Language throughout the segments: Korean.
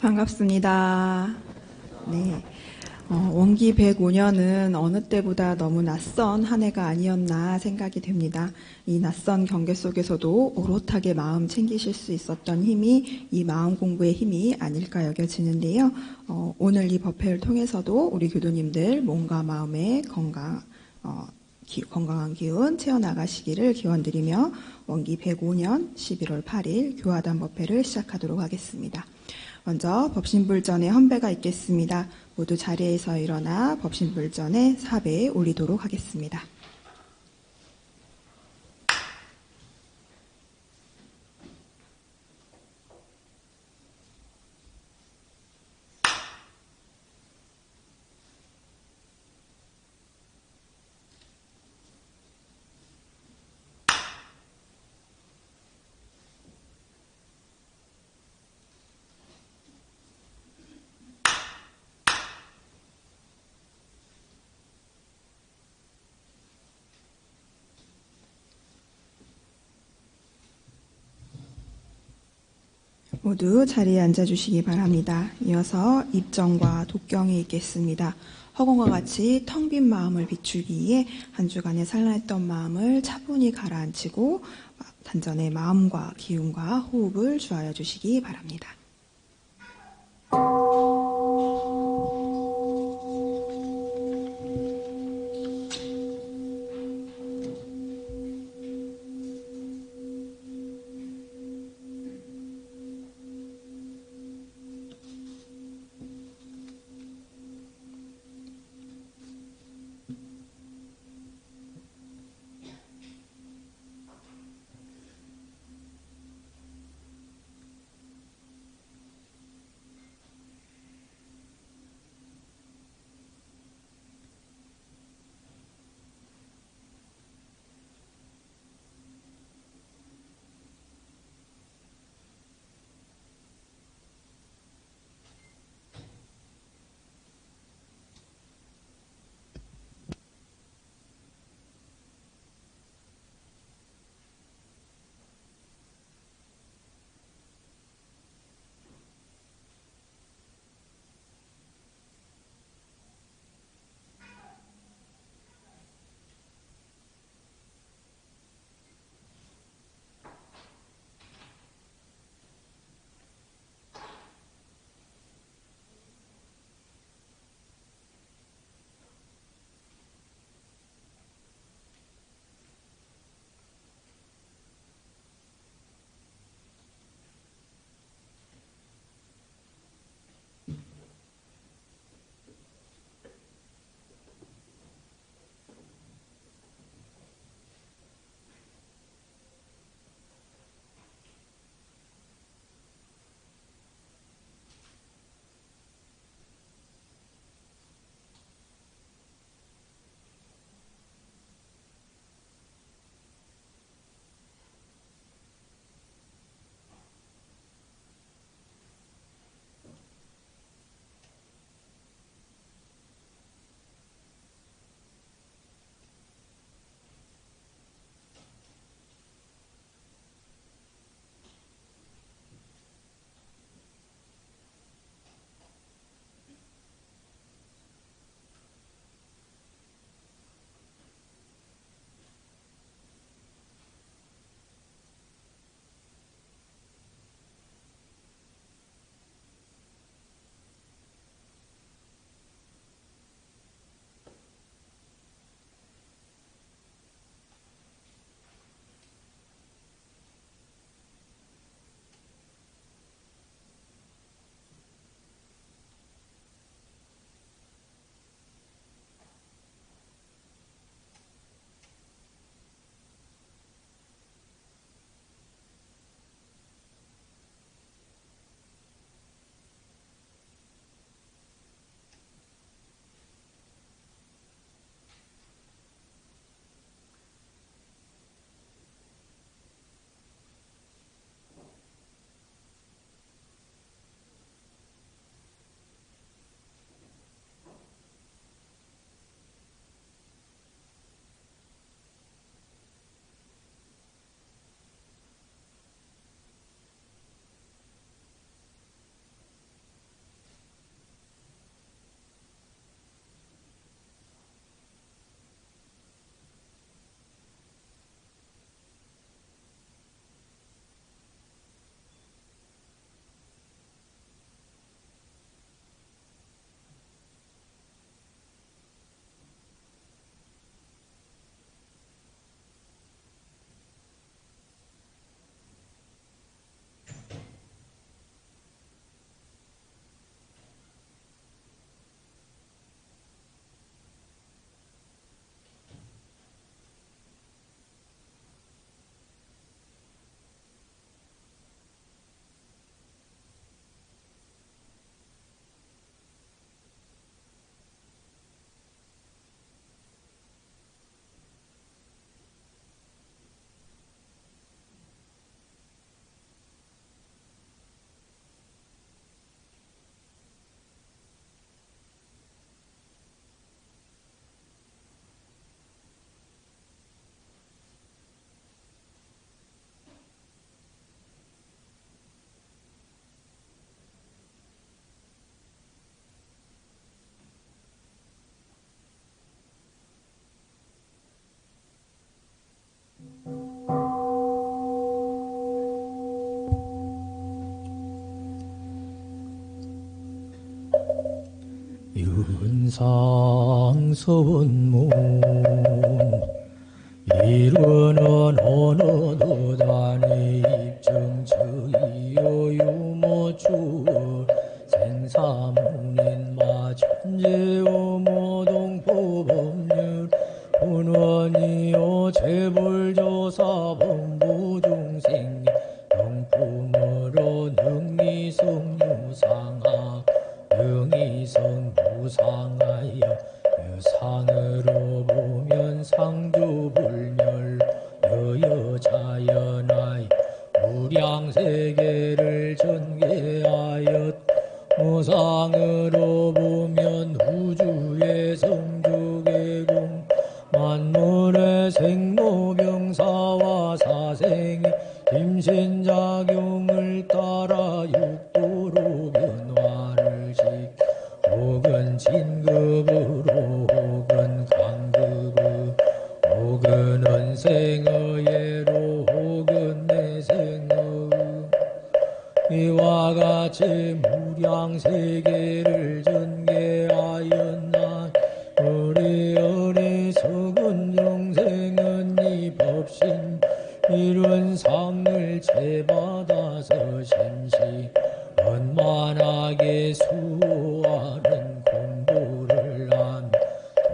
반갑습니다. 네. 원기 105년은 어느 때보다 너무 낯선 한 해가 아니었나 생각이 됩니다. 이 낯선 경계 속에서도 오롯하게 마음 챙기실 수 있었던 힘이 이 마음 공부의 힘이 아닐까 여겨지는데요. 오늘 이 법회를 통해서도 우리 교도님들 몸과 마음의 건강한 기운 채워나가시기를 기원드리며 원기 105년 11월 8일 교화단 법회를 시작하도록 하겠습니다. 먼저 법신불전에 헌배가 있겠습니다. 모두 자리에서 일어나 법신불전에 사배에 올리도록 하겠습니다. 모두 자리에 앉아주시기 바랍니다. 이어서 입정과 독경이 있겠습니다. 허공과 같이 텅 빈 마음을 비추기 위해 한 주간의 산란했던 마음을 차분히 가라앉히고 단전의 마음과 기운과 호흡을 주하여 주시기 바랍니다. 천상서원문 이르는 어느 도단의 입증처이요 유모추 생사문인 마천재요 모동포법률 본원이요 재불조사 범부중생 명품으로 능이성유상하 능이성무상하여 유상으로 보면 상주불멸 여여자연하여 무량세계를 전개하여 무상으로 보면 우주의 성주계공 만물의 생로병사와 사생의 임신작용을 따라 육도로 변화를 시켜 혹은 진급으로 혹은 강급으로 혹은 은생의예로 혹은 내생의 이와 같이 무량세계를 전개하였나 우리 어리석은 영생은 이 법신 이런 상을 채받아서 심시 원만하게 수호하는 공부를 한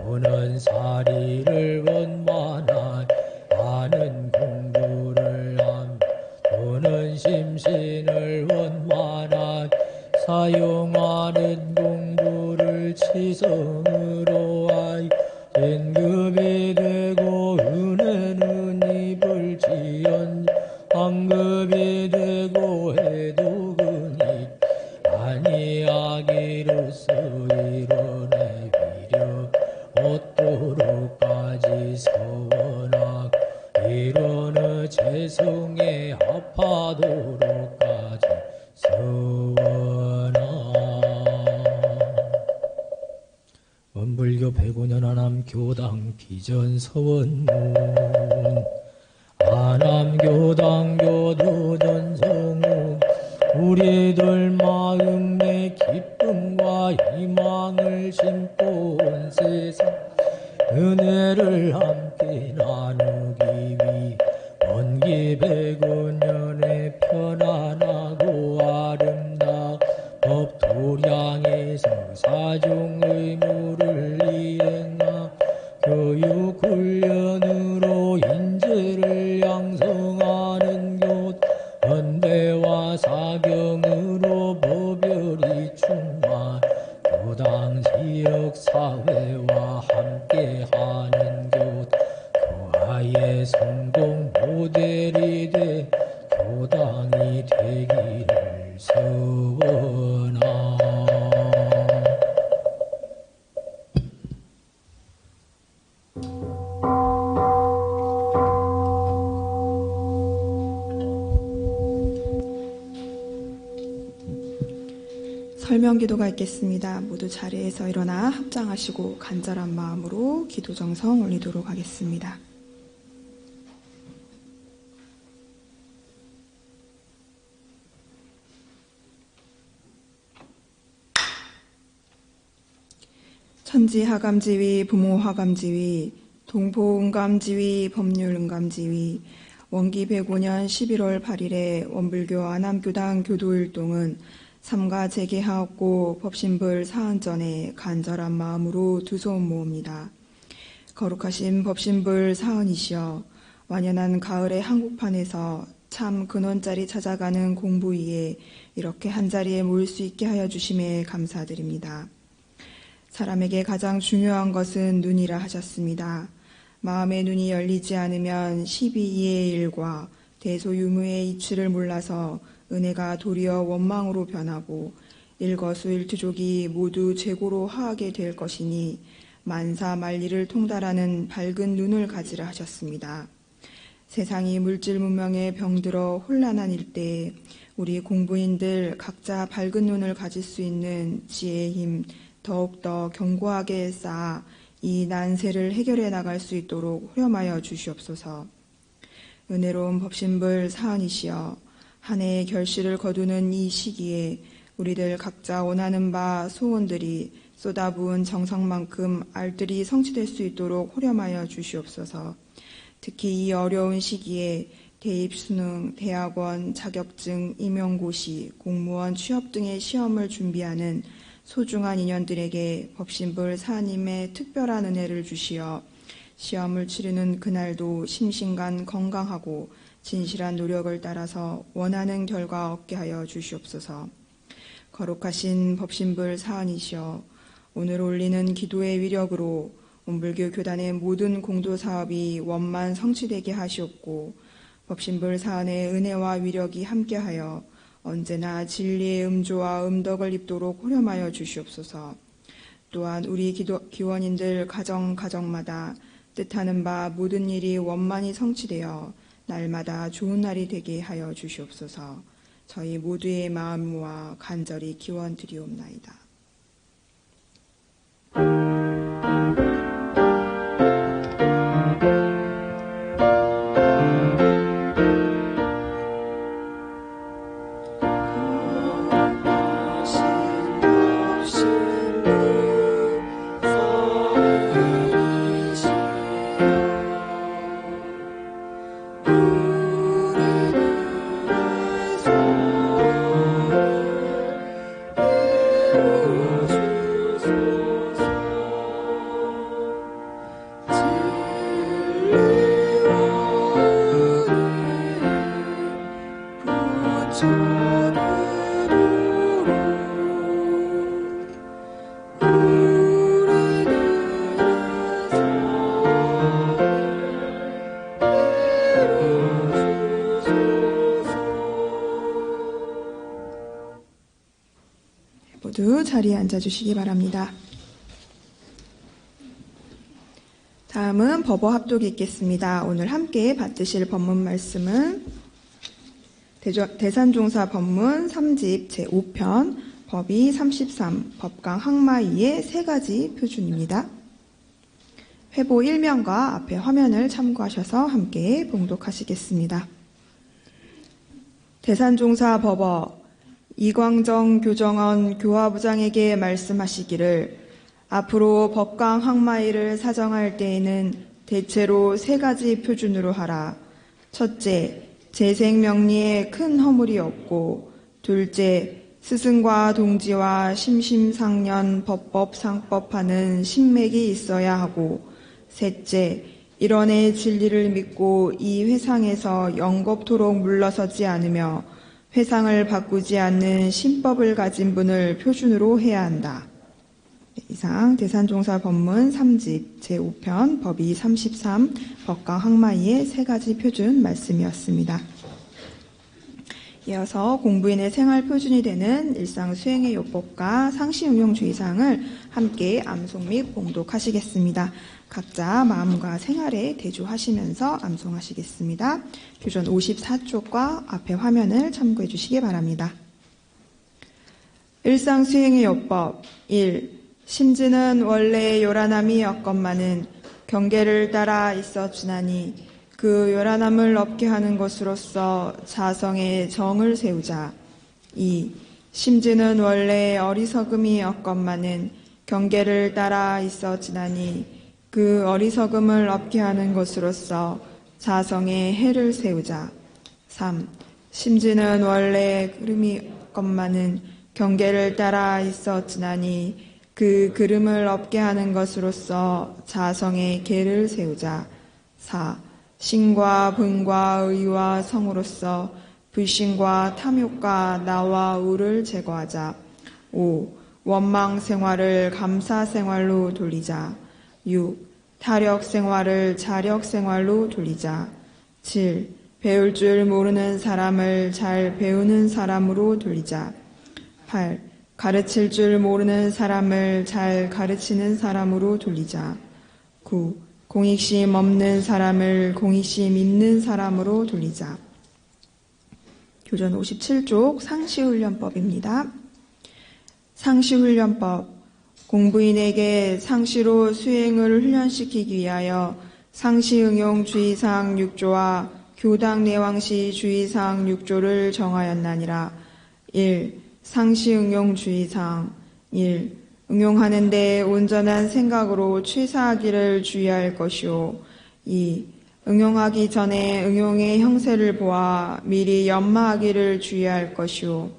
도는 사리를 원만하게 하는 공부를 한 도는 심신을 원만하게 사용하는 공부를 치성으로 하여 진급이 되고 은혜는 입을 지연 황급이 되고 해독은 아니하기로서 이론의 위력 얻도록까지 서원하고 이론의 재성에 합하도록까지 서원하고 원불교 105년 하남교당 비전서원문 하남교당 교도전성우 우리들 마음의 기쁨과 희망을 심고 온 세상 은혜를 함께 나누기 위해 원기 105년의 편안하고 아름다운 법도량에서 사종 의무를 이행하 교육훈련으로 인재를 양성하는 곳 헌대와 사경으로 법열이 충만 교당 지역사회와 함께하는 곳 교화의 성공 모델이 돼 교당이 되기를 서원하 설명기도가 있겠습니다. 모두 자리에서 일어나 합장하시고 간절한 마음으로 기도 정성 올리도록 하겠습니다. 천지하감지위 부모하감지위 동포응감지위 법률응감지위 원기 105년 11월 8일에 원불교 안암교당 교도율동은 삼가 재개하옵고 법신불 사헌전에 간절한 마음으로 두 손 모읍니다. 거룩하신 법신불 사헌이시여 완연한 가을의 한국판에서 참 근원자리 찾아가는 공부위에 이렇게 한자리에 모일 수 있게 하여 주심에 감사드립니다. 사람에게 가장 중요한 것은 눈이라 하셨습니다. 마음의 눈이 열리지 않으면 12이의 일과 대소유무의 이치를 몰라서 은혜가 도리어 원망으로 변하고 일거수일투족이 모두 재고로 하하게 될 것이니 만사만리를 통달하는 밝은 눈을 가지라 하셨습니다. 세상이 물질 문명에 병들어 혼란한 일대에 우리 공부인들 각자 밝은 눈을 가질 수 있는 지혜의 힘 더욱더 견고하게 쌓아 이 난세를 해결해 나갈 수 있도록 후렴하여 주시옵소서. 은혜로운 법신불 사헌이시여 한 해의 결실을 거두는 이 시기에 우리들 각자 원하는 바 소원들이 쏟아부은 정성만큼 알뜰히 성취될 수 있도록 호렴하여 주시옵소서. 특히 이 어려운 시기에 대입, 수능, 대학원, 자격증, 임용고시, 공무원, 취업 등의 시험을 준비하는 소중한 인연들에게 법신불 사님의 특별한 은혜를 주시어 시험을 치르는 그날도 심신간 건강하고 진실한 노력을 따라서 원하는 결과 얻게 하여 주시옵소서. 거룩하신 법신불 사안이시여 오늘 올리는 기도의 위력으로 온불교 교단의 모든 공도사업이 원만 성취되게 하시옵고 법신불 사안의 은혜와 위력이 함께하여 언제나 진리의 음조와 음덕을 입도록 호렴하여 주시옵소서. 또한 우리 기원인들 가정마다 뜻하는 바 모든 일이 원만히 성취되어 날마다 좋은 날이 되게 하여 주시옵소서. 저희 모두의 마음 모아 간절히 기원드리옵나이다. 모두 자리에 앉아주시기 바랍니다. 다음은 법어 합독이 있겠습니다. 오늘 함께 받으실 법문 말씀은 대산종사 법문 3집 제5편 법이 33 법강 항마이의 세 가지 표준입니다. 회보 1면과 앞에 화면을 참고하셔서 함께 봉독하시겠습니다. 대산종사 법어 이광정 교정원 교화부장에게 말씀하시기를 앞으로 법강 항마이를 사정할 때에는 대체로 세 가지 표준으로 하라. 첫째, 재생명리에 큰 허물이 없고, 둘째, 스승과 동지와 심심상련 법법상법하는 신맥이 있어야 하고, 셋째, 일원의 진리를 믿고 이 회상에서 영겁토록 물러서지 않으며 회상을 바꾸지 않는 신법을 가진 분을 표준으로 해야 한다. 이상 대산종사 법문 3집 제5편 법이 33 법강 항마이의 세 가지 표준 말씀이었습니다. 이어서 공부인의 생활 표준이 되는 일상 수행의 요법과 상시 응용 주의사항을 함께 암송 및 봉독하시겠습니다. 각자 마음과 생활에 대조하시면서 암송하시겠습니다. 교전 54쪽과 앞에 화면을 참고해 주시기 바랍니다. 일상 수행의 요법 1. 심지는 원래 요란함이 없건만은 경계를 따라 있어 주나니 그 요란함을 없게 하는 것으로서 자성의 정을 세우자. 2. 심지는 원래 어리석음이 없건만은 경계를 따라 있어 지나니 그 어리석음을 없게 하는 것으로서 자성의 해를 세우자. 3. 심지는 원래 그름이 없건만은 경계를 따라 있어 지나니 그 그름을 없게 하는 것으로서 자성의 계를 세우자. 4. 신과 분과 의와 성으로서 불신과 탐욕과 나와 우를 제거하자. 5. 원망 생활을 감사 생활로 돌리자. 6. 타력 생활을 자력 생활로 돌리자. 7. 배울 줄 모르는 사람을 잘 배우는 사람으로 돌리자. 8. 가르칠 줄 모르는 사람을 잘 가르치는 사람으로 돌리자. 9. 공익심 없는 사람을 공익심 있는 사람으로 돌리자. 교전 57쪽 상시훈련법입니다. 상시훈련법. 공부인에게 상시로 수행을 훈련시키기 위하여 상시응용 주의사항 6조와 교당 내왕시 주의사항 6조를 정하였나니라. 1. 상시응용 주의사항 1. 응용하는데 온전한 생각으로 취사하기를 주의할 것이요. 2. 응용하기 전에 응용의 형세를 보아 미리 연마하기를 주의할 것이요.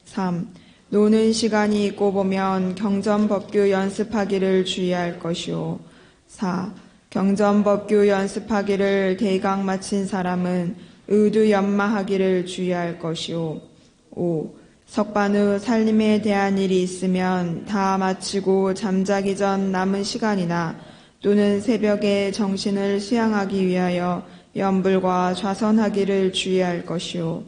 3. 노는 시간이 있고 보면 경전법규 연습하기를 주의할 것이요. 4. 경전법규 연습하기를 대강 마친 사람은 의두 연마하기를 주의할 것이요. 5. 석반 후 살림에 대한 일이 있으면 다 마치고 잠자기 전 남은 시간이나 또는 새벽에 정신을 수양하기 위하여 염불과 좌선하기를 주의할 것이요.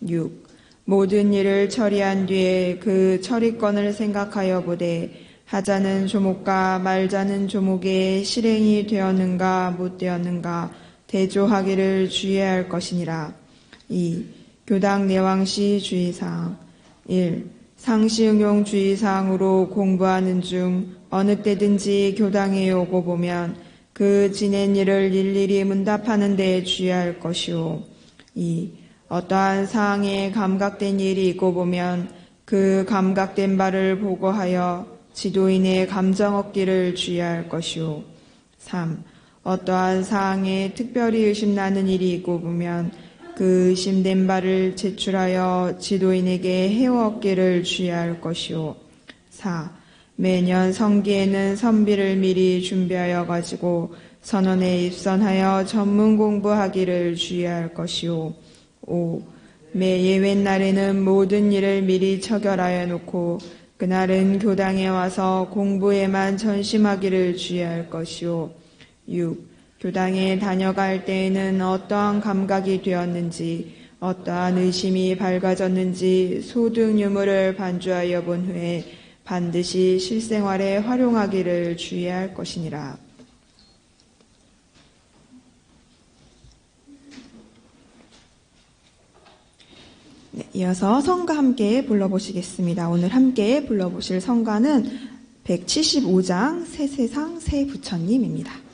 6. 모든 일을 처리한 뒤에 그 처리권을 생각하여 보되 하자는 조목과 말자는 조목에 실행이 되었는가 못 되었는가 대조하기를 주의할 것이니라. 2. 교당 내왕시 주의사항 1. 상시응용 주의사항으로 공부하는 중 어느 때든지 교당에 오고 보면 그 지낸 일을 일일이 문답하는 데 주의할 것이요. 2. 어떠한 사항에 감각된 일이 있고 보면 그 감각된 바를 보고하여 지도인의 감정 얻기를 주의할 것이요. 3. 어떠한 사항에 특별히 의심나는 일이 있고 보면 그 의심된 바를 제출하여 지도인에게 해워 얻기를 주의할 것이요. 4. 매년 성기에는 선비를 미리 준비하여 가지고 선원에 입선하여 전문 공부하기를 주의할 것이요. 5. 매 예외날에는 모든 일을 미리 처결하여 놓고 그날은 교당에 와서 공부에만 전심하기를 주의할 것이요. 6. 교당에 다녀갈 때에는 어떠한 감각이 되었는지 어떠한 의심이 밝아졌는지 소등 유물을 반주하여 본 후에 반드시 실생활에 활용하기를 주의할 것이니라. 네, 이어서 성가 함께 불러보시겠습니다. 오늘 함께 불러보실 성가는 175장 새세상 새부처님입니다.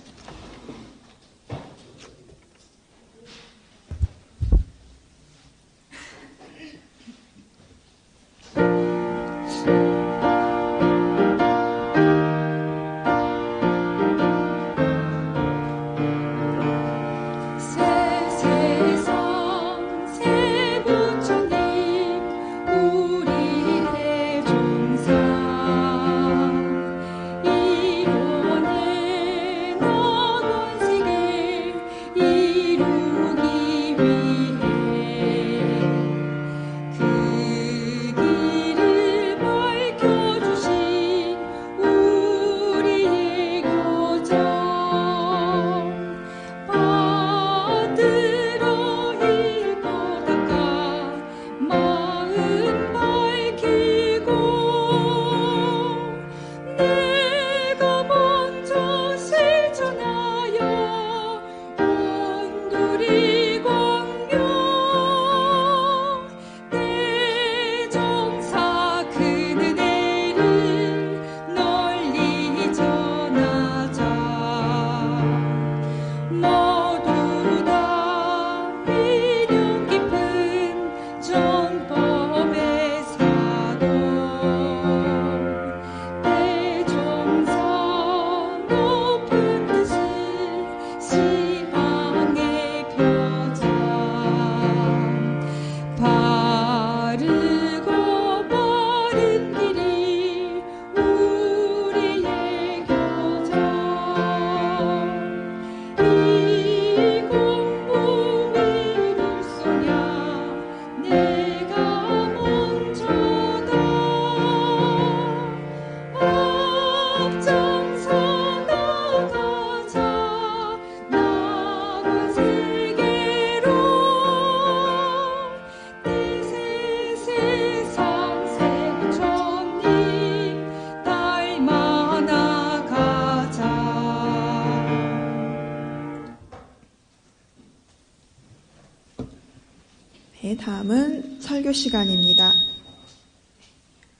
네, 다음은 설교 시간입니다.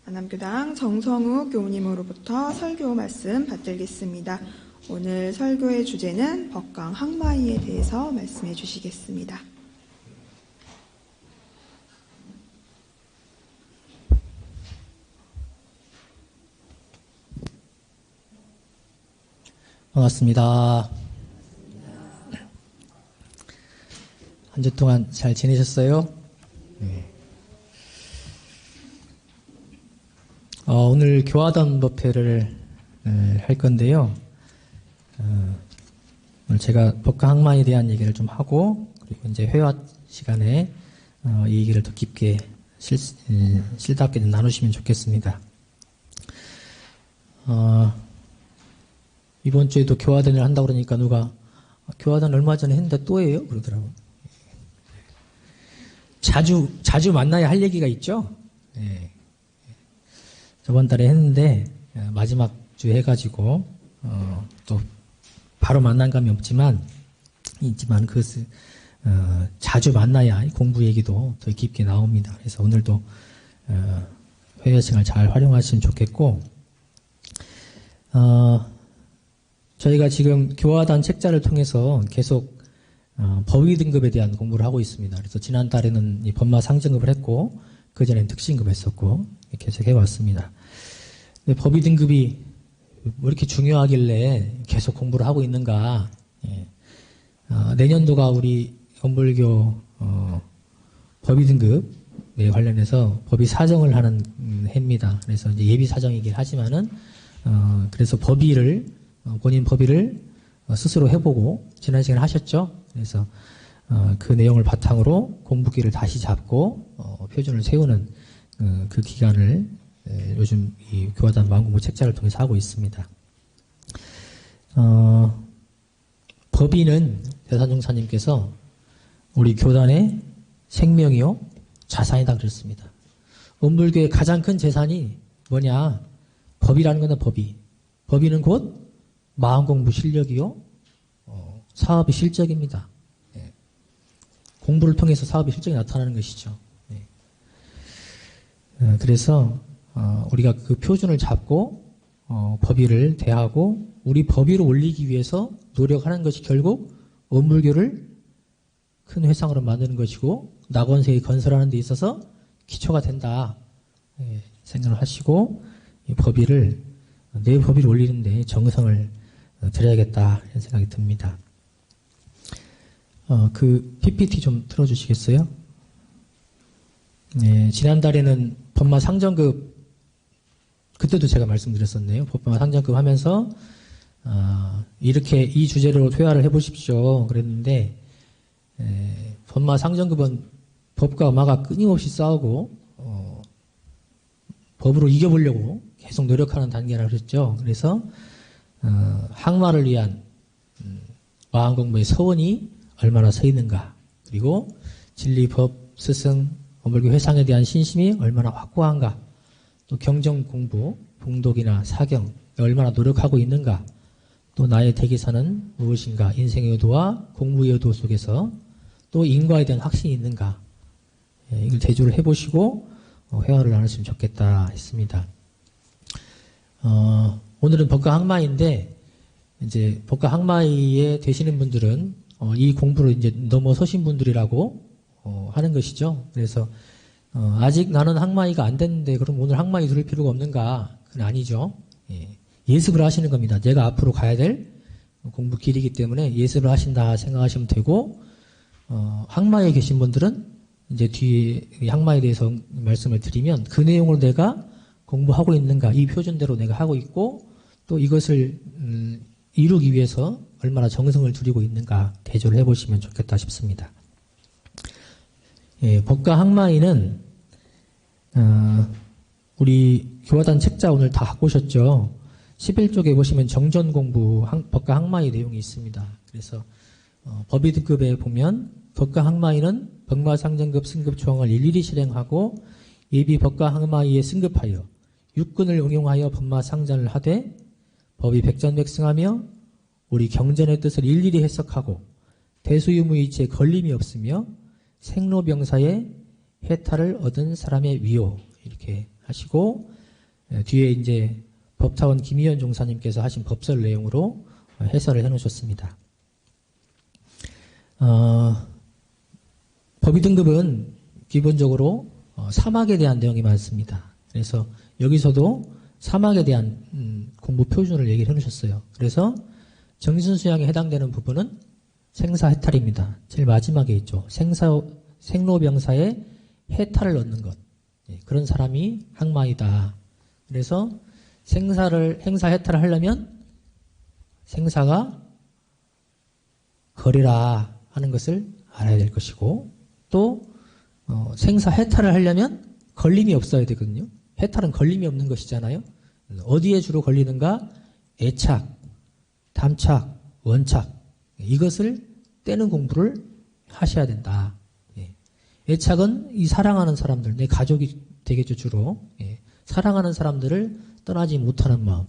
안암교당 정성우 교우님으로부터 설교 말씀 받들겠습니다. 오늘 설교의 주제는 법강 항마이에 대해서 말씀해 주시겠습니다. 반갑습니다. 한 주 동안 잘 지내셨어요? 네. 오늘 교화단 법회를 할 건데요. 오늘 제가 법과 학마에 대한 얘기를 좀 하고, 그리고 이제 회화 시간에 이 얘기를 더 깊게 실답게 나누시면 좋겠습니다. 이번 주에도 교화단을 한다고 그러니까 누가 교화단 얼마 전에 했는데 또 해요? 그러더라고요. 자주 만나야 할 얘기가 있죠? 네. 저번 달에 했는데 마지막 주 해가지고 또 바로 만난 감이 있지만 그것을 자주 만나야 공부 얘기도 더 깊게 나옵니다. 그래서 오늘도 회의 시간을 잘 활용하시면 좋겠고, 저희가 지금 교화단 책자를 통해서 계속 법의 등급에 대한 공부를 하고 있습니다. 그래서 지난달에는 이 법마 상등급을 했고, 그전에는 특신급 했었고, 계속 해왔습니다. 근데 법의 등급이 왜 이렇게 중요하길래 계속 공부를 하고 있는가. 내년도가 우리 원불교 법의 등급에 관련해서 법의 사정을 하는 해입니다. 그래서 이제 예비 사정이긴 하지만은 그래서 본인 법의를 스스로 해보고 지난 시간에 하셨죠. 그래서 그 내용을 바탕으로 공부기를 다시 잡고 표준을 세우는 그 기간을 요즘 이 교화단 마음공부 책자를 통해서 하고 있습니다. 법의는 대산종사님께서 우리 교단의 생명이요 자산이다 그랬습니다. 원불교의 가장 큰 재산이 뭐냐? 법이라는 거는 법의. 법의는 곧 마음공부 실력이요 사업의 실적입니다. 네. 공부를 통해서 사업의 실적이 나타나는 것이죠. 네. 그래서 우리가 그 표준을 잡고 법의를 대하고 우리 법의를 올리기 위해서 노력하는 것이 결국 원불교를 큰 회상으로 만드는 것이고 낙원세계 건설하는 데 있어서 기초가 된다. 네. 생각을 하시고 이 법의를 내 법의를 올리는데 정성을 드려야겠다 이런 생각이 듭니다. 그 PPT 좀 틀어주시겠어요? 네, 지난달에는 법마 상정급 그때도 제가 말씀드렸었네요. 법마 상정급 하면서 이렇게 이 주제로 회화를 해보십시오 그랬는데 법마 상정급은 법과 마가 끊임없이 싸우고 법으로 이겨보려고 계속 노력하는 단계라 그랬죠. 그래서 학마를 위한 마음공부의 서원이 얼마나 서 있는가, 그리고 진리, 법, 스승, 원불교 회상에 대한 신심이 얼마나 확고한가, 또 경전공부, 봉독이나 사경 얼마나 노력하고 있는가, 또 나의 대기사는 무엇인가, 인생의 의도와 공부의 의도 속에서 또 인과에 대한 확신이 있는가, 이걸 대조를 해보시고 회화를 나누시면 좋겠다 했습니다. 오늘은 법과 학마인데 이제 법과 학마에 되시는 분들은 이 공부를 이제 넘어서신 분들이라고 하는 것이죠. 그래서 아직 나는 학마이가 안 됐는데 그럼 오늘 학마이 들을 필요가 없는가? 그건 아니죠. 예습을 하시는 겁니다. 내가 앞으로 가야 될 공부 길이기 때문에 예습을 하신다 생각하시면 되고, 학마에 계신 분들은 이제 뒤에 학마에 대해서 말씀을 드리면 그 내용으로 내가 공부하고 있는가, 이 표준대로 내가 하고 있고 또 이것을 이루기 위해서 얼마나 정성을 들이고 있는가 대조를 해보시면 좋겠다 싶습니다. 법과 학마이는 우리 교화단 책자 오늘 다 갖고 오셨죠. 11쪽에 보시면 정전공부 법과 학마이 내용이 있습니다. 그래서 법의 등급에 보면 법과 학마이는 법마상정급 승급 조항을 일일이 실행하고 예비 법과 학마이에 승급하여 육근을 응용하여 법마상전을 하되 법이 백전백승하며 우리 경전의 뜻을 일일이 해석하고 대수유무이치에 걸림이 없으며 생로병사의 해탈을 얻은 사람의 위호 이렇게 하시고, 뒤에 이제 법타원 김희연 종사님께서 하신 법설 내용으로 해설을 해놓으셨습니다. 법의 등급은 기본적으로 사막에 대한 내용이 많습니다. 그래서 여기서도 사막에 대한 공부 표준을 얘기를 해놓으셨어요. 그래서 정신수양에 해당되는 부분은 생사해탈입니다. 제일 마지막에 있죠. 생로병사에 해탈을 얻는 것. 그런 사람이 항마이다. 그래서 행사해탈을 하려면 생사가 거리라 하는 것을 알아야 될 것이고, 또 생사해탈을 하려면 걸림이 없어야 되거든요. 해탈은 걸림이 없는 것이잖아요. 어디에 주로 걸리는가? 애착, 탐착, 원착, 이것을 떼는 공부를 하셔야 된다. 애착은 이 사랑하는 사람들, 내 가족이 되겠죠, 주로. 사랑하는 사람들을 떠나지 못하는 마음.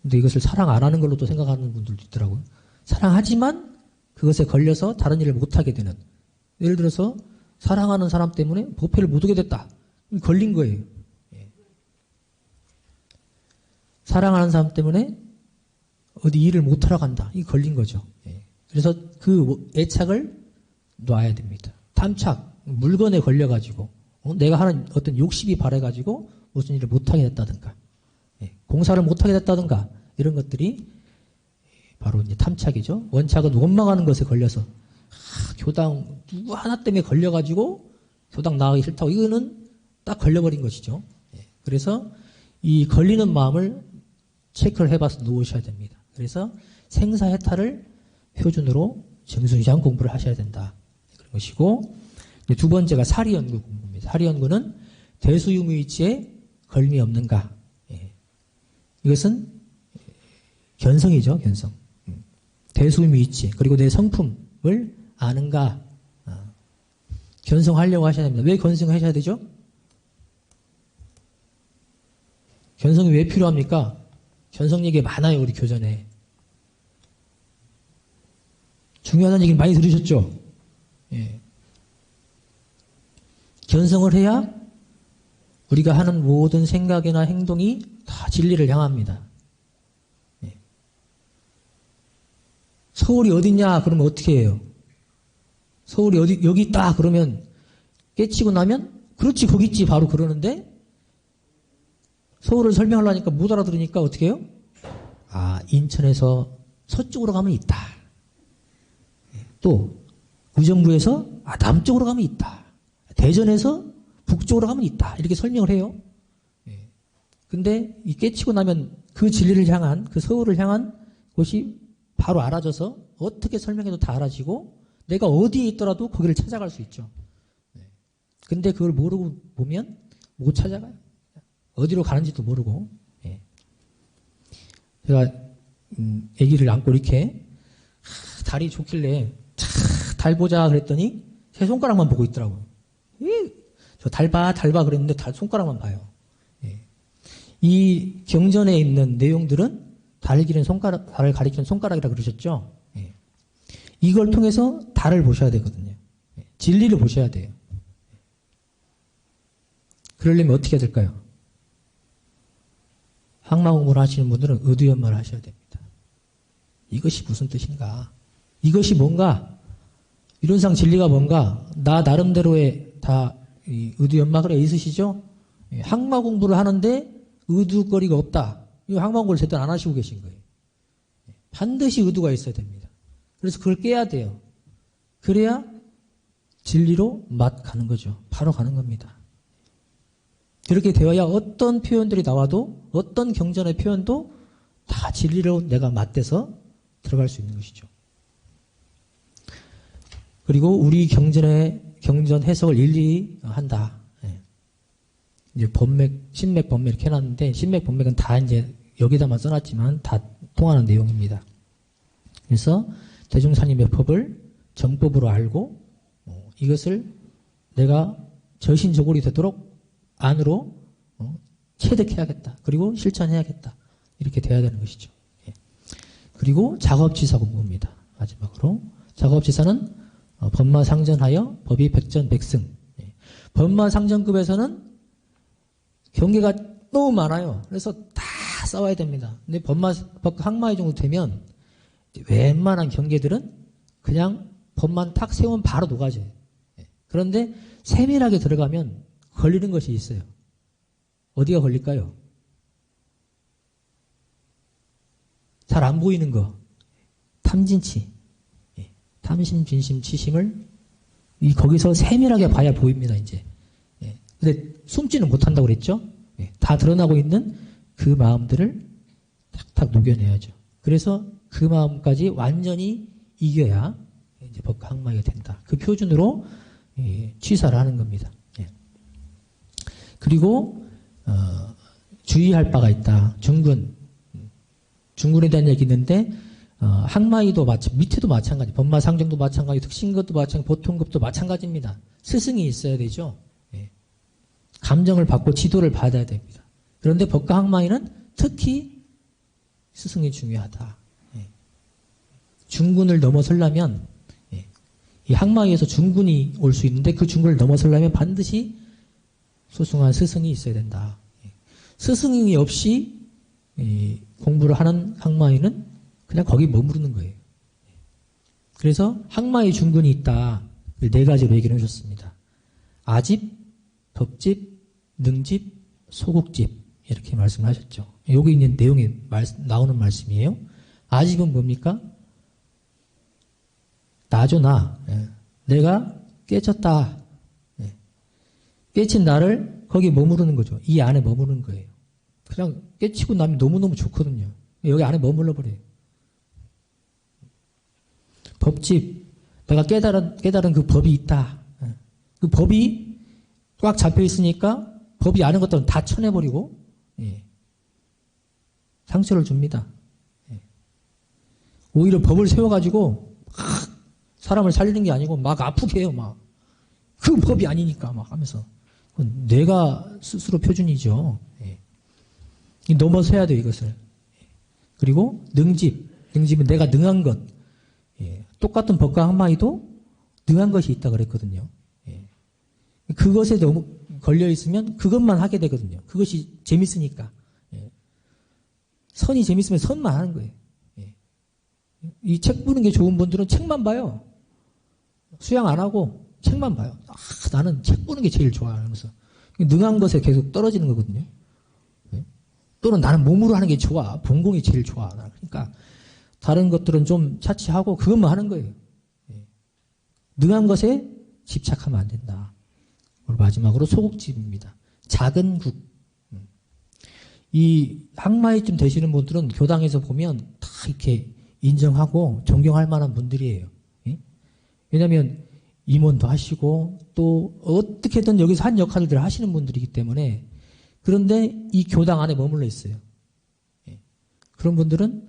근데 이것을 사랑 안 하는 걸로도 생각하는 분들도 있더라고요. 사랑하지만 그것에 걸려서 다른 일을 못하게 되는. 예를 들어서 사랑하는 사람 때문에 법회를 못 오게 됐다. 걸린 거예요. 사랑하는 사람 때문에 어디 일을 못하러 간다. 이게 걸린 거죠. 그래서 그 애착을 놔야 됩니다. 탐착, 물건에 걸려가지고 내가 하는 어떤 욕심이 발해가지고 무슨 일을 못하게 됐다든가, 공사를 못하게 됐다든가, 이런 것들이 바로 이제 탐착이죠. 원착은 원망하는 것에 걸려서 교당 누구 하나 때문에 걸려가지고 교당 나가기 싫다고, 이거는 딱 걸려버린 것이죠. 그래서 이 걸리는 마음을 체크를 해봐서 놓으셔야 됩니다. 그래서 생사해탈을 표준으로 정신수양 공부를 하셔야 된다. 그런 것이고, 두 번째가 사리연구 공부입니다. 사리연구는 대수유무이치에 걸림이 없는가. 이것은 견성이죠, 견성. 대수유무이치, 그리고 내 성품을 아는가. 견성하려고 하셔야 됩니다. 왜 견성하셔야 되죠? 견성이 왜 필요합니까? 견성 얘기 많아요, 우리 교전에. 중요하다는 얘기 많이 들으셨죠? 견성을 해야 우리가 하는 모든 생각이나 행동이 다 진리를 향합니다. 서울이 어딨냐? 그러면 어떻게 해요? 서울이 여기 있다. 그러면 깨치고 나면, 그렇지, 거기 있지. 바로 그러는데, 서울을 설명하려니까 못 알아들으니까 어떻게 해요? 인천에서 서쪽으로 가면 있다. 또, 의정부에서, 남쪽으로 가면 있다. 대전에서 북쪽으로 가면 있다. 이렇게 설명을 해요. 근데 이 깨치고 나면 그 진리를 향한, 그 서울을 향한 곳이 바로 알아져서 어떻게 설명해도 다 알아지고 내가 어디에 있더라도 거기를 찾아갈 수 있죠. 근데 그걸 모르고 보면 못 찾아가요. 어디로 가는지도 모르고. 제가 아기를 안고 이렇게 달이 좋길래 달 보자 그랬더니 세 손가락만 보고 있더라고요. 저 달 봐 그랬는데 달 손가락만 봐요. 이 경전에 있는 내용들은 달을 가리키는 손가락이라 그러셨죠? 이걸 통해서 달을 보셔야 되거든요. 진리를 보셔야 돼요. 그러려면 어떻게 해야 될까요? 항마 공부를 하시는 분들은 의두연마를 하셔야 됩니다. 이것이 무슨 뜻인가? 이것이 뭔가? 이론상 진리가 뭔가? 나 나름대로의 다 의두연마가 있으시죠? 항마 공부를 하는데 의두거리가 없다. 이 항마 공부를 제대로 안 하시고 계신 거예요. 반드시 의두가 있어야 됩니다. 그래서 그걸 깨야 돼요. 그래야 진리로 맛 가는 거죠. 바로 가는 겁니다. 그렇게 되어야 어떤 표현들이 나와도, 어떤 경전의 표현도 다 진리로 내가 맞대서 들어갈 수 있는 것이죠. 그리고 우리 경전 해석을 일일이 한다. 이제 신맥, 법맥 이렇게 해놨는데, 신맥, 법맥은 다 이제 여기다만 써놨지만 다 통하는 내용입니다. 그래서 대중산임의 법을 정법으로 알고, 이것을 내가 저신저골이 되도록 안으로 체득해야겠다. 그리고 실천해야겠다. 이렇게 돼야 되는 것이죠. 그리고 작업지사 공부입니다. 마지막으로. 작업지사는 법마상전하여 법이 백전백승. 법마상전급에서는 경계가 너무 많아요. 그래서 다 싸워야 됩니다. 근데 항마이 정도 되면 웬만한 경계들은 그냥 법만 탁 세우면 바로 녹아져요. 그런데 세밀하게 들어가면 걸리는 것이 있어요. 어디가 걸릴까요? 잘 안 보이는 거. 탐진치, 예, 탐심, 진심, 치심을 거기서 세밀하게 봐야 보입니다. 이제. 예. 근데 숨지는 못한다고 그랬죠. 예. 다 드러나고 있는 그 마음들을 탁탁 녹여내야죠. 그래서 그 마음까지 완전히 이겨야 이제 법과 항마이가 된다. 그 표준으로 취사를 하는 겁니다. 예. 그리고 주의할 바가 있다. 중군에 대한 얘기 있는데 항마이도 밑에도 마찬가지, 법마상정도 마찬가지, 특신급도 마찬가지, 보통급도 마찬가지입니다. 스승이 있어야 되죠. 예. 감정을 받고 지도를 받아야 됩니다. 그런데 법과 항마이는 특히 스승이 중요하다. 예. 중군을 넘어서려면 이 항마이에서 중군이 올 수 있는데 그 중군을 넘어서려면 반드시 소승한 스승이 있어야 된다. 예. 스승이 없이 공부를 하는 항마이는 그냥 거기 머무르는 거예요. 그래서 항마이 중군이 있다. 네 가지로 얘기를 해주셨습니다. 아집, 덕집, 능집, 소국집 이렇게 말씀하셨죠. 여기 있는 내용이 나오는 말씀이에요. 아집은 뭡니까? 나죠, 나. 예. 내가 깨쳤다. 예. 깨친 나를 거기 머무르는 거죠. 이 안에 머무르는 거예요. 그냥 깨치고 나면 너무너무 좋거든요. 여기 안에 머물러 버려요. 법집, 내가 깨달은 그 법이 있다. 예. 그 법이 꽉 잡혀 있으니까 법이 아는 것들은 다 쳐내버리고 예. 상처를 줍니다. 예. 오히려 법을 세워가지고 사람을 살리는 게 아니고 막 아프게 해요. 막 그 법이 아니니까 막 하면서 내가 스스로 표준이죠. 예. 넘어서야 돼요, 이것을. 그리고 능집은 내가 능한 것. 예. 똑같은 법과 항마이도 능한 것이 있다 그랬거든요. 예. 그것에 너무 걸려 있으면 그것만 하게 되거든요. 그것이 재밌으니까. 예. 선이 재밌으면 선만 하는 거예요. 예. 이 책 보는 게 좋은 분들은 책만 봐요. 수양 안 하고 책만 봐요. 나는 책 보는 게 제일 좋아 하면서 능한 것에 계속 떨어지는 거거든요. 예? 또는 나는 몸으로 하는 게 좋아. 본공이 제일 좋아. 그러니까 다른 것들은 좀 차치하고 그것만 하는 거예요. 예. 능한 것에 집착하면 안 된다. 그리고 마지막으로 소국집입니다. 작은 국. 이 항마이쯤 되시는 분들은 교당에서 보면 다 이렇게 인정하고 존경할 만한 분들이에요. 예? 왜냐하면 임원도 하시고 또 어떻게든 여기서 한 역할들을 하시는 분들이기 때문에 그런데 이 교당 안에 머물러 있어요. 예. 그런 분들은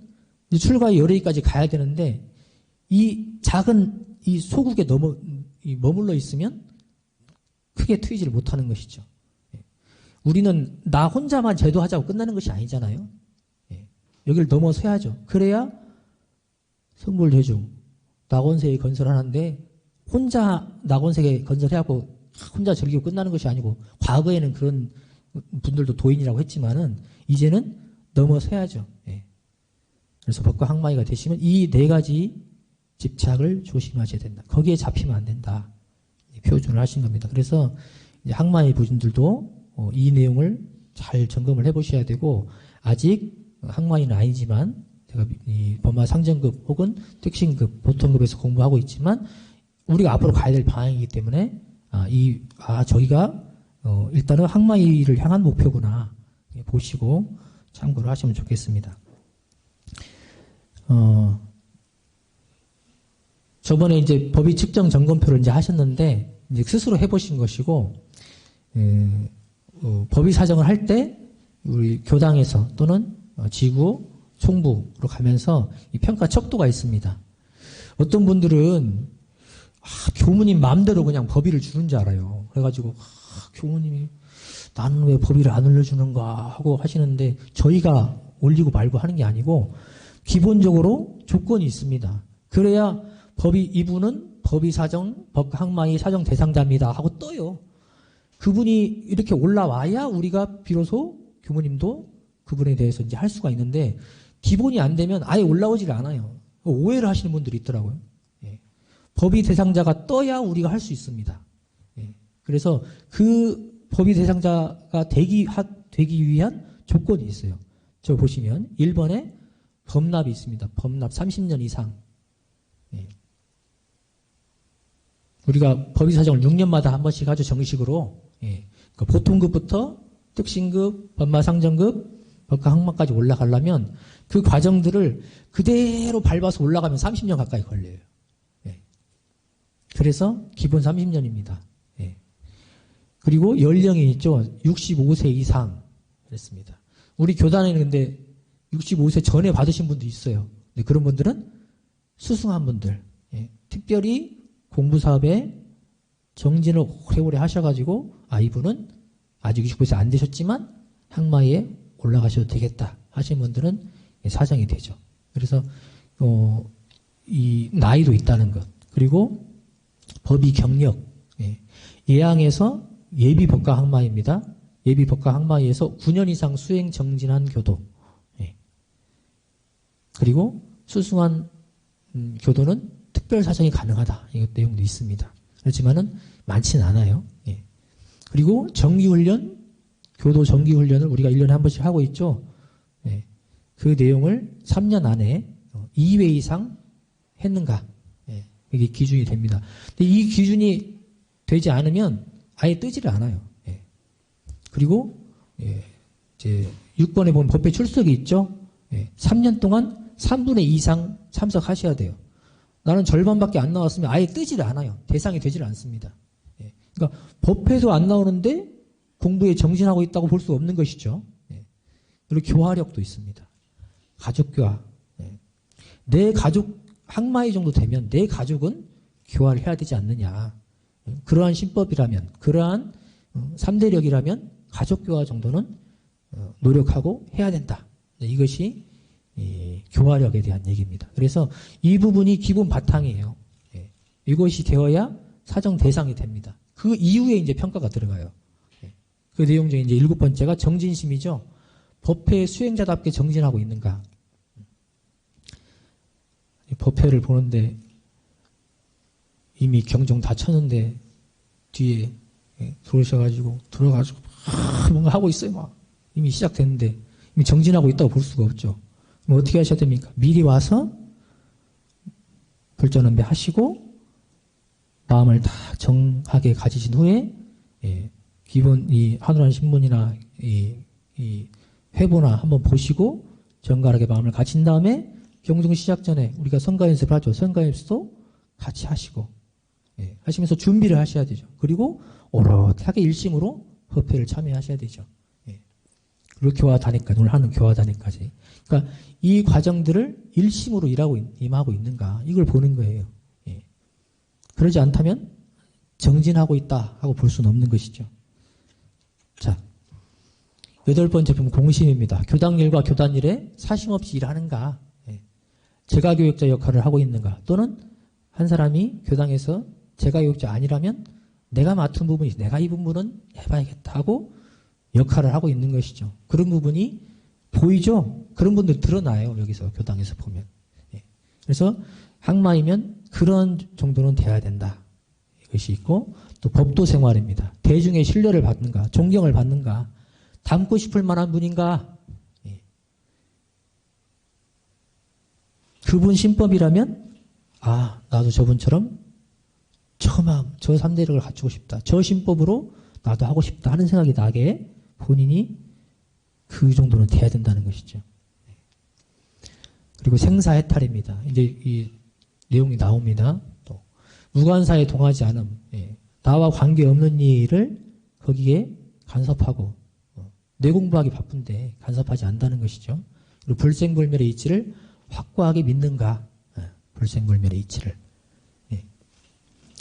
출가의 열애까지 가야 되는데 이 작은 이 소국에 머물러 있으면 크게 트이지를 못하는 것이죠. 예. 우리는 나 혼자만 제도하자고 끝나는 것이 아니잖아요. 예. 여기를 넘어서야죠. 그래야 성불회중 낙원세계 건설하는데 혼자 낙원세계 건설해갖고 혼자 즐기고 끝나는 것이 아니고 과거에는 그런 분들도 도인이라고 했지만은 이제는 넘어서야죠. 예. 그래서 법과 항마이가 되시면 이 네 가지 집착을 조심하셔야 된다. 거기에 잡히면 안 된다. 표준을 하신 겁니다. 그래서 이제 항마이 부진들도 이 내용을 잘 점검을 해보셔야 되고 아직 항마이는 아니지만 제가 이 법마 상정급 혹은 특신급, 보통급에서 공부하고 있지만 우리가 앞으로 가야 될 방향이기 때문에 저희가 일단은 항마이를 향한 목표구나 보시고 참고를 하시면 좋겠습니다. 저번에 이제 법의 측정 점검표를 이제 하셨는데 이제 스스로 해보신 것이고 법의 사정을 할 때 우리 교당에서 또는 지구 총부로 가면서 이 평가 척도가 있습니다. 어떤 분들은 교무님 마음대로 그냥 법의를 주는 줄 알아요. 그래가지고 교무님이 나는 왜 법의를 안 올려주는가 하고 하시는데 저희가 올리고 말고 하는 게 아니고 기본적으로 조건이 있습니다. 그래야 이분은 법의 사정, 법항마의 사정 대상자입니다 하고 떠요. 그분이 이렇게 올라와야 우리가 비로소 교무님도 그분에 대해서 이제 할 수가 있는데 기본이 안 되면 아예 올라오질 않아요. 오해를 하시는 분들이 있더라고요. 예. 법의 대상자가 떠야 우리가 할 수 있습니다. 예. 그래서 그 법의 대상자가 되기 위한 조건이 있어요. 저 보시면 1번에 법납이 있습니다. 법납 30년 이상. 우리가 법의사정을 6년마다 한 번씩 하죠, 정식으로. 예. 그 보통급부터 특신급, 법마상정급, 법과 항마까지 올라가려면 그 과정들을 그대로 밟아서 올라가면 30년 가까이 걸려요. 예. 그래서 기본 30년입니다. 예. 그리고 연령이 있죠. 65세 이상. 그랬습니다. 우리 교단에는 근데 65세 전에 받으신 분도 있어요. 근데 그런 분들은 수승한 분들. 예. 특별히 공부사업에 정진을 오래오래 하셔가지고, 이분은 아직 65세 안 되셨지만 항마에 올라가셔도 되겠다 하신 분들은 사정이 되죠. 그래서 이 나이도 있다는 것. 그리고 법의 경력. 예. 예항에서 예비 법과 항마입니다. 예비 법과 항마에서 9년 이상 수행 정진한 교도. 예. 그리고 수승한 교도는 특별 사정이 가능하다. 이 내용도 있습니다. 그렇지만은 많지는 않아요. 예. 그리고 정기훈련, 교도 정기훈련을 우리가 1년에 한 번씩 하고 있죠. 예. 그 내용을 3년 안에 2회 이상 했는가. 예. 이게 기준이 됩니다. 근데 이 기준이 되지 않으면 아예 뜨지를 않아요. 예. 그리고 예. 이제 6번에 보면 법회 출석이 있죠. 예. 3년 동안 3분의 2 이상 참석하셔야 돼요. 나는 절반밖에 안 나왔으면 아예 뜨지를 않아요. 대상이 되지를 않습니다. 예. 그러니까 법회도 안 나오는데 공부에 정진하고 있다고 볼 수 없는 것이죠. 예. 그리고 교화력도 있습니다. 가족교화. 예. 내 가족 항마이 정도 되면 내 가족은 교화를 해야 되지 않느냐. 그러한 신법이라면, 그러한 3대력이라면 가족교화 정도는 노력하고 해야 된다. 이것이 교화력에 대한 얘기입니다. 그래서 이 부분이 기본 바탕이에요. 예. 이것이 되어야 사정 대상이 됩니다. 그 이후에 이제 평가가 들어가요. 예. 그 내용 중에 이제 7번째가 정진심이죠. 법회 수행자답게 정진하고 있는가. 법회를 보는데 이미 경종 다 쳤는데 뒤에 들어오셔가지고 들어가지고 뭔가 하고 있어요. 막 이미 시작됐는데 이미 정진하고 있다고 볼 수가 없죠. 그럼 어떻게 하셔야 됩니까? 미리 와서 불전언배 하시고 마음을 다 정하게 가지신 후에 기본 이 한우란 신문이나 이 회보나 한번 보시고 정갈하게 마음을 가진 다음에 경종 시작 전에 우리가 선가 연습을 하죠. 선가 연습도 같이 하시고 하시면서 준비를 하셔야 되죠. 그리고 오롯하게 일심으로 법회를 참여하셔야 되죠. 그리고 교화단위까지, 오늘 하는 교화단위까지. 그러니까 이 과정들을 일심으로 임하고 있는가, 이걸 보는 거예요. 예. 그러지 않다면 정진하고 있다 하고 볼 수는 없는 것이죠. 자, 8번째 보면 공심입니다. 교당일과 교단일에 사심없이 일하는가, 제가교육자 역할을 하고 있는가, 또는 한 사람이 교당에서 제가교육자 아니라면 내가 맡은 부분이 내가 이 부분은 해봐야겠다 하고 역할을 하고 있는 것이죠. 그런 부분이 보이죠? 그런 분들 드러나요. 여기서 교당에서 보면. 예. 그래서 항마이면 그런 정도는 돼야 된다. 이것이 있고 또 법도 생활입니다. 대중의 신뢰를 받는가, 존경을 받는가, 닮고 싶을 만한 분인가. 예. 그분 신법이라면 나도 저분처럼 저 3대력을 갖추고 싶다. 저 신법으로 나도 하고 싶다 하는 생각이 나게 본인이 그 정도는 돼야 된다는 것이죠. 그리고 생사해탈입니다. 이제 이 내용이 나옵니다. 또 무관사에 동하지 않음. 나와 관계없는 일을 거기에 간섭하고 뇌 공부하기 바쁜데 간섭하지 않는다는 것이죠. 그리고 불생불멸의 이치를 확고하게 믿는가. 불생불멸의 이치를.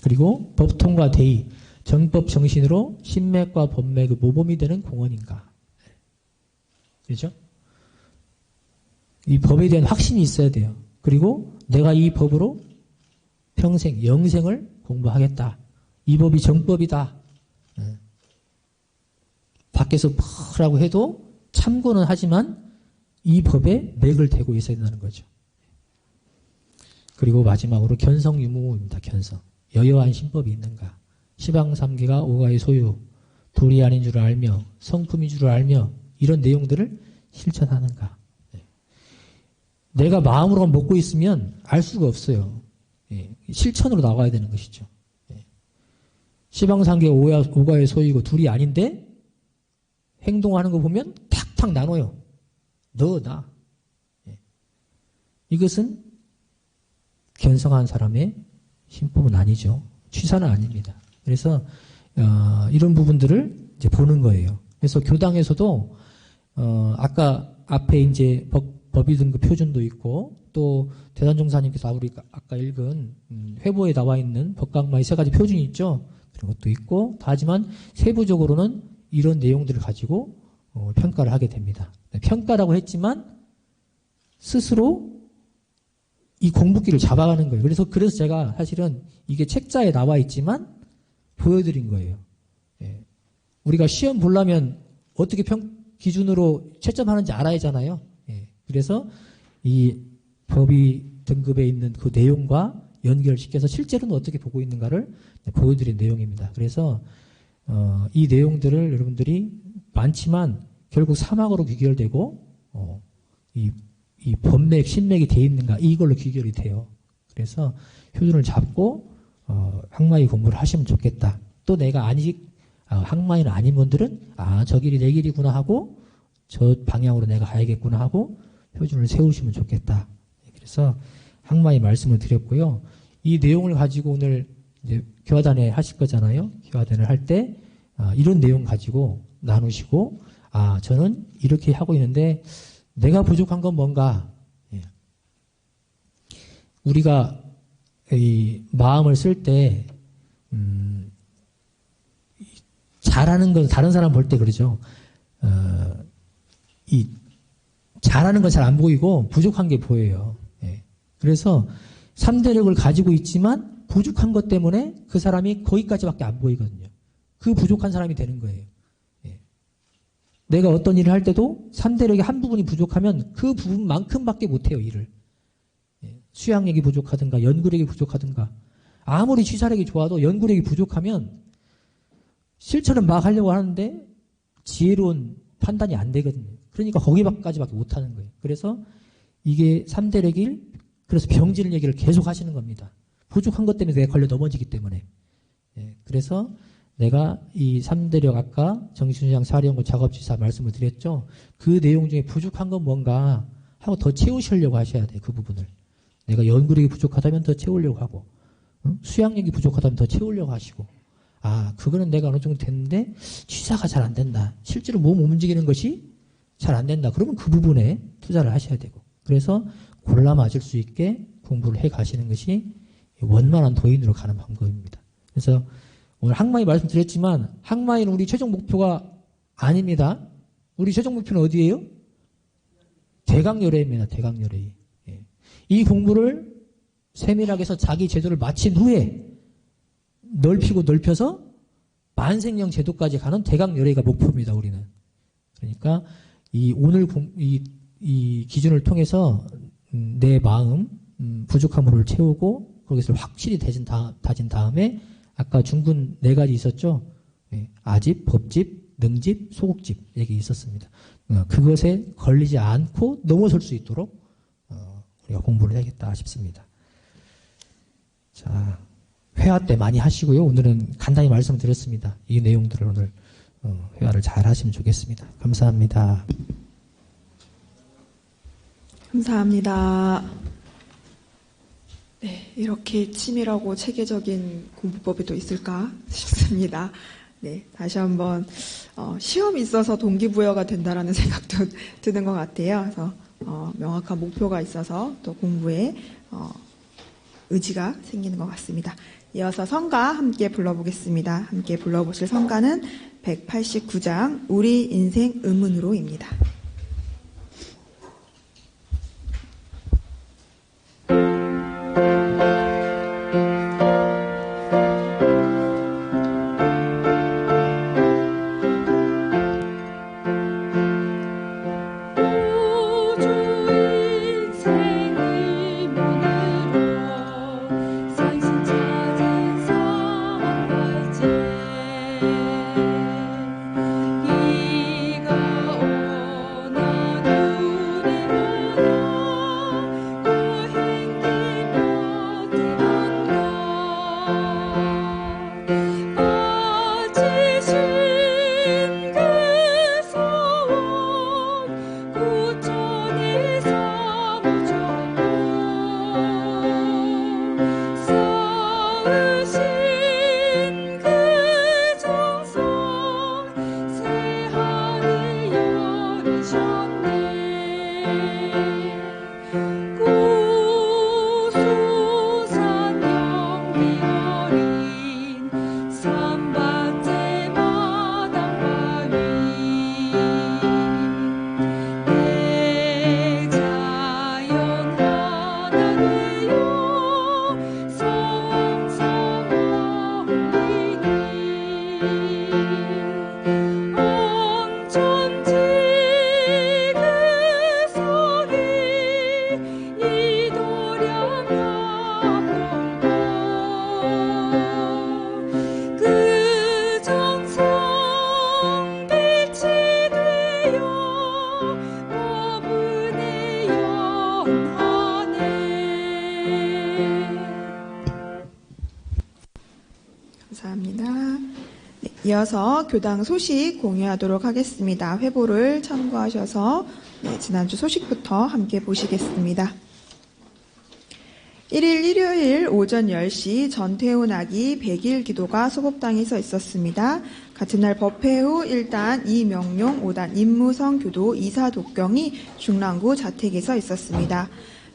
그리고 법통과 대의, 정법 정신으로 신맥과 법맥의 모범이 되는 공헌인가. 그렇죠? 이 법에 대한 확신이 있어야 돼요. 그리고 내가 이 법으로 평생, 영생을 공부하겠다. 이 법이 정법이다. 밖에서 펄라고 해도 참고는 하지만 이 법에 맥을 대고 있어야 된다는 거죠. 그리고 마지막으로 견성유무입니다. 견성. 여여한 신법이 있는가. 시방삼계가 오가의 소유, 돌이 아닌 줄 알며 성품인 줄 알며 이런 내용들을 실천하는가. 내가 마음으로 먹고 있으면 알 수가 없어요. 실천으로 나와야 되는 것이죠. 시방상계 오가의 소이고 둘이 아닌데 행동하는 거 보면 탁탁 나눠요. 너, 나. 예. 이것은 견성한 사람의 신법은 아니죠. 취사는 아닙니다. 그래서 이런 부분들을 이제 보는 거예요. 그래서 교당에서도 아까 앞에 이제 법의 등급 표준도 있고 또 대단종사님께서 우리가 아까 읽은 회보에 나와 있는 법강마의 세 가지 표준이 있죠. 그런 것도 있고 하지만 세부적으로는 이런 내용들을 가지고 평가를 하게 됩니다. 평가라고 했지만 스스로 이 공부기를 잡아가는 거예요. 그래서 제가 사실은 이게 책자에 나와 있지만 보여드린 거예요. 예. 우리가 시험 보려면 어떻게 기준으로 채점하는지 알아야 하잖아요. 예. 그래서 이 법의 등급에 있는 그 내용과 연결시켜서 실제로는 어떻게 보고 있는가를 보여드린 내용입니다. 그래서 이 내용들을 여러분들이 많지만 결국 사막으로 귀결되고 이 법맥, 신맥이 돼 있는가 이걸로 귀결이 돼요. 그래서 표준을 잡고 항마의 공부를 하시면 좋겠다. 또 내가 아직 항마이는 아닌 분들은 저 길이 내 길이구나 하고 저 방향으로 내가 가야겠구나 하고 표준을 세우시면 좋겠다. 그래서 항마의 말씀을 드렸고요. 이 내용을 가지고 오늘 이제 교화단에 하실 거잖아요. 교화단을 할 때 이런 내용 가지고 나누시고 저는 이렇게 하고 있는데 내가 부족한 건 뭔가? 예. 우리가 이 마음을 쓸 때 잘하는 건 다른 사람 볼 때 그러죠. 이 잘하는 건 잘 안 보이고 부족한 게 보여요. 예. 그래서 3대력을 가지고 있지만 부족한 것 때문에 그 사람이 거기까지밖에 안 보이거든요. 그 부족한 사람이 되는 거예요. 예. 내가 어떤 일을 할 때도 3대력의 한 부분이 부족하면 그 부분만큼밖에 못해요, 일을. 예. 수양력이 부족하든가 연구력이 부족하든가 아무리 취사력이 좋아도 연구력이 부족하면 실천은 막 하려고 하는데 지혜로운 판단이 안 되거든요. 그러니까 거기까지밖에 못하는 거예요. 그래서 이게 3대력일 그래서 병질 얘기를 계속 하시는 겁니다. 부족한 것 때문에 내가 걸려 넘어지기 때문에. 예, 그래서 내가 이 3대력 아까 정신수양 사리연구 작업지사 말씀을 드렸죠. 그 내용 중에 부족한 건 뭔가 하고 더 채우시려고 하셔야 돼요. 그 부분을. 내가 연구력이 부족하다면 더 채우려고 하고 수양력이 부족하다면 더 채우려고 하시고 그거는 내가 어느 정도 됐는데 취사가 잘 안 된다. 실제로 몸 움직이는 것이 잘 안 된다. 그러면 그 부분에 투자를 하셔야 되고 그래서 골라 맞을 수 있게 공부를 해 가시는 것이 원만한 도인으로 가는 방법입니다. 그래서 오늘 항마이 말씀드렸지만 항마이는 우리 최종 목표가 아닙니다. 우리 최종 목표는 어디예요? 대강열애입니다. 대강열애. 예. 이 공부를 세밀하게 해서 자기 제도를 마친 후에 넓히고 넓혀서 만생령 제도까지 가는 대강열애가 목표입니다. 우리는. 그러니까 오늘 이 기준을 통해서 내 마음 부족함을 채우고 거기서 확실히 다진 다음에 아까 중분 4가지 있었죠. 아집, 법집, 능집, 소국집 얘기 있었습니다. 그것에 걸리지 않고 넘어설 수 있도록 우리가 공부를 해야겠다 싶습니다. 자, 회화 때 많이 하시고요. 오늘은 간단히 말씀드렸습니다. 이 내용들을 오늘 회화를 잘 하시면 좋겠습니다. 감사합니다. 감사합니다. 네, 이렇게 치밀하고 체계적인 공부법이 또 있을까 싶습니다. 네, 다시 한번 시험이 있어서 동기부여가 된다라는 생각도 드는 것 같아요. 그래서 명확한 목표가 있어서 또 공부에 의지가 생기는 것 같습니다. 이어서 성가 함께 불러보겠습니다. 함께 불러보실 성가는 189장 우리 인생 의문으로입니다. 이가 감사합니다. 네, 이어서 교당 소식 공유하도록 하겠습니다. 회보를 참고하셔서 지난주 소식부터 함께 보시겠습니다. 1일 일요일 오전 10시 전태훈 아기 100일 기도가 소법당에서 있었습니다. 같은 날 법회 후 1단 이명용 5단 임무성 교도 이사 독경이 중랑구 자택에서 있었습니다.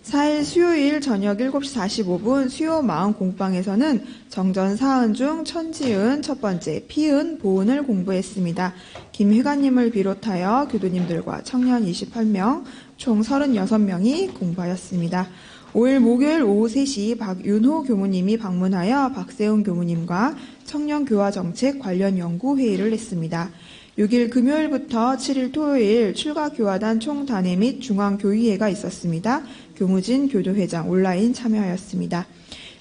4일 수요일 저녁 7시 45분 수요 마음 공방에서는 정전 사은 중 천지은 첫 번째, 피은, 보은을 공부했습니다. 김 회관님을 비롯하여 교도님들과 청년 28명, 총 36명이 공부하였습니다. 5일 목요일 오후 3시 박윤호 교무님이 방문하여 박세훈 교무님과 청년교화정책 관련 연구회의를 했습니다. 6일 금요일부터 7일 토요일 출가교화단 총단회 및 중앙교의회가 있었습니다. 교무진 교도회장 온라인 참여하였습니다.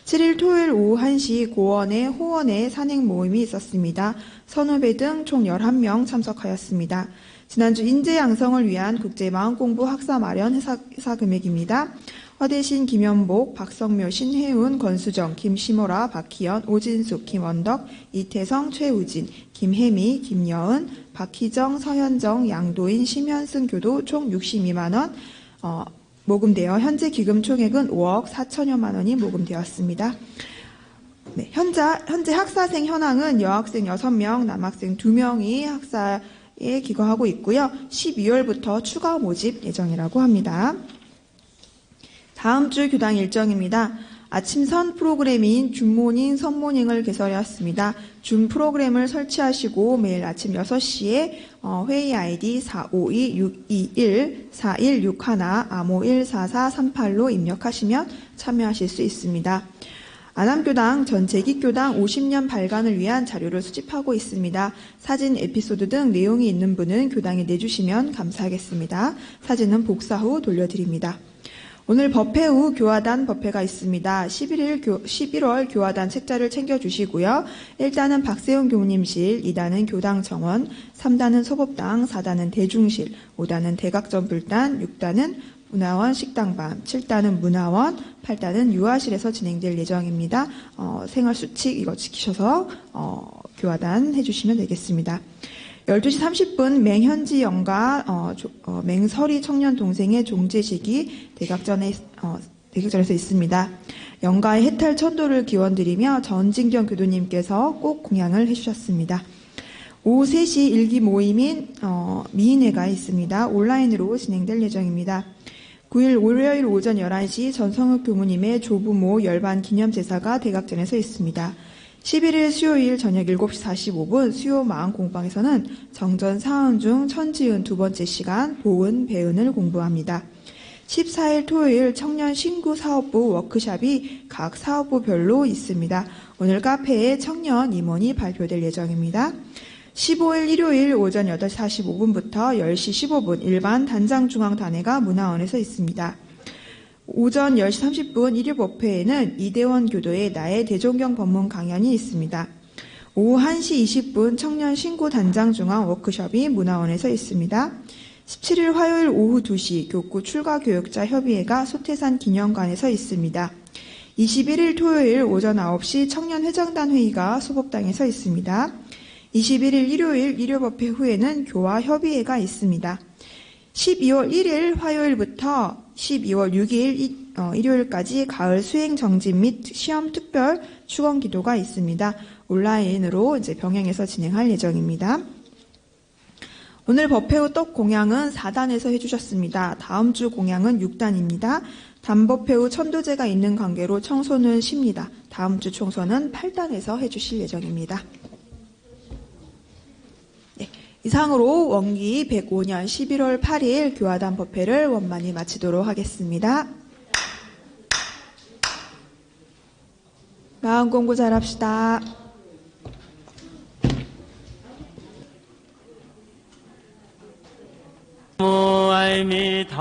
7일 토요일 오후 1시 고원의 호원의 산행 모임이 있었습니다. 선후배 등 총 11명 참석하였습니다. 지난주 인재 양성을 위한 국제마음공부 학사 마련 회사 금액입니다. 허대신, 김현복, 박성묘, 신혜운, 권수정, 김시모라, 박희연, 오진숙, 김원덕, 이태성, 최우진, 김혜미, 김여은, 박희정, 서현정, 양도인, 심현승 교도 총 62만 원 모금되어 현재 기금 총액은 5억 4천여만 원이 모금되었습니다. 네, 현재 학사생 현황은 여학생 6명, 남학생 2명이 학사에 기거하고 있고요. 12월부터 추가 모집 예정이라고 합니다. 다음 주 교당 일정입니다. 아침 선 프로그램인 줌모닝, 선모닝을 개설하였습니다. 줌 프로그램을 설치하시고 매일 아침 6시에 회의 아이디 4526214161 암호 14438로 입력하시면 참여하실 수 있습니다. 안암교당 전 재기교당 50년 발간을 위한 자료를 수집하고 있습니다. 사진, 에피소드 등 내용이 있는 분은 교당에 내주시면 감사하겠습니다. 사진은 복사 후 돌려드립니다. 오늘 법회 후 교화단 법회가 있습니다. 11월 교화단 책자를 챙겨주시고요. 1단은 박세훈 교무님실, 2단은 교당 정원, 3단은 소법당, 4단은 대중실, 5단은 대각전불단, 6단은 문화원 식당반, 7단은 문화원, 8단은 유아실에서 진행될 예정입니다. 생활수칙 이거 지키셔서 교화단 해주시면 되겠습니다. 12시 30분 맹현지 영가 맹설이 청년 동생의 종제식이 대각전에서 있습니다. 영가의 해탈 천도를 기원드리며 전진경 교도님께서 꼭 공양을 해주셨습니다. 오후 3시 일기 모임인 미인회가 있습니다. 온라인으로 진행될 예정입니다. 9일 월요일 오전 11시 전성욱 교무님의 조부모 열반 기념제사가 대각전에서 있습니다. 11일 수요일 저녁 7시 45분 수요 마음 공방에서는 정전 사은 중 천지은 두 번째 시간 보은, 배은을 공부합니다. 14일 토요일 청년 신구 사업부 워크샵이 각 사업부별로 있습니다. 오늘 카페에 청년 임원이 발표될 예정입니다. 15일 일요일 오전 8시 45분부터 10시 15분 일반 단장중앙단회가 문화원에서 있습니다. 오전 10시 30분 일요법회에는 이대원 교도의 나의 대종경 법문 강연이 있습니다. 오후 1시 20분 청년 신고 단장중앙 워크숍이 문화원에서 있습니다. 17일 화요일 오후 2시 교구 출가교육자 협의회가 소태산 기념관에서 있습니다. 21일 토요일 오전 9시 청년회장단 회의가 소법당에서 있습니다. 21일 일요일 일요법회 후에는 교화협의회가 있습니다. 12월 1일 화요일부터 12월 6일 일요일까지 가을 수행 정진 및 시험 특별 축원 기도가 있습니다. 온라인으로 이제 병행해서 진행할 예정입니다. 오늘 법회 후 떡 공양은 4단에서 해주셨습니다. 다음 주 공양은 6단입니다. 단법회 후 천도제가 있는 관계로 청소는 쉽니다. 다음 주 총선은 8단에서 해주실 예정입니다. 이상으로 원기 105년 11월 8일 교화단 법회를 원만히 마치도록 하겠습니다. 마음 공부 잘합시다. 아미타불